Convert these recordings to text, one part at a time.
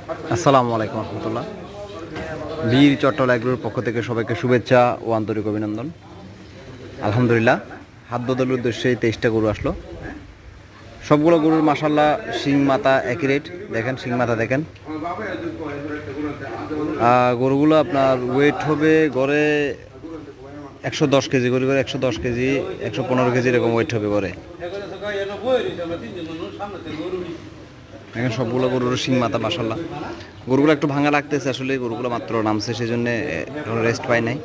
আসসালামু আলাইকুম রহমতুল্লাহ। বীর চট্টল এগ্রোর পক্ষ থেকে সবাইকে শুভেচ্ছা ও আন্তরিক অভিনন্দন। আলহামদুলিল্লাহ, হাত বদলের উদ্দেশ্যে 23টা গরু আসলো। সবগুলো গরুর মাসাল্লাহ শিং মাথা একই রেট। দেখেন শিং মাথা দেখেন। গরুগুলো আপনার ওয়েট হবে গড়ে 110 কেজি করে, 110 কেজি 115 কেজি এরকম ওয়েট হবে গড়ে। এখন সবগুলো গরুর শিং মাথা মাসাল্লাহ। গরুগুলো একটু ভাঙা লাগতেছে, আসলে গরুগুলো মাত্র নামছে, সেই জন্য এখন রেস্ট পাই নাই।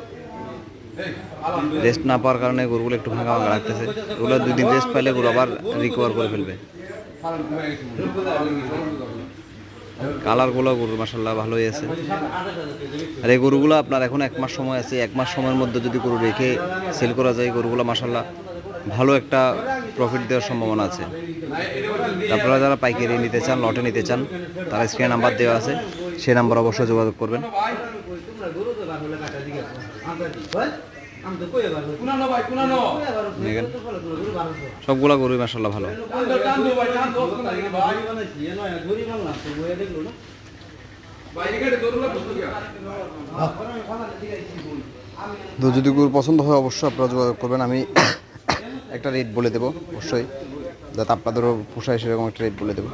রেস্ট না পাওয়ার কারণে গরুগুলো একটু ভাঙা ভাঙা লাগতেছে। ওগুলো 2 দিন রেস্ট পাইলে গরু আবার রিকভার করে ফেলবে। কালারগুলো গরুর মাসাল্লাহ ভালোই আছে। আর এই গরুগুলো আপনার এখন 1 মাস সময় আছে। 1 মাস সময়ের মধ্যে যদি গরু রেখে সেল করা যায়, গরুগুলো মাসাল্লাহ ভালো একটা প্রফিট দেওয়ার সম্ভাবনা আছে। আপনারা যারা পাইকারি নিতে চান, লটে নিতে চান, তারা স্ক্রিনে নাম্বার দেওয়া আছে, সেই নাম্বার অবশ্যই যোগাযোগ করবেন। সবগুলা গরুই মাসাল্লাহ ভালো। তো যদি গরু পছন্দ হয় অবশ্যই আপনারা যোগাযোগ করবেন। আমি একটা রেট বলে দেবো অবশ্যই, যাতে আপনাদেরও পোষায় সেরকম একটা রেট বলে দেবো।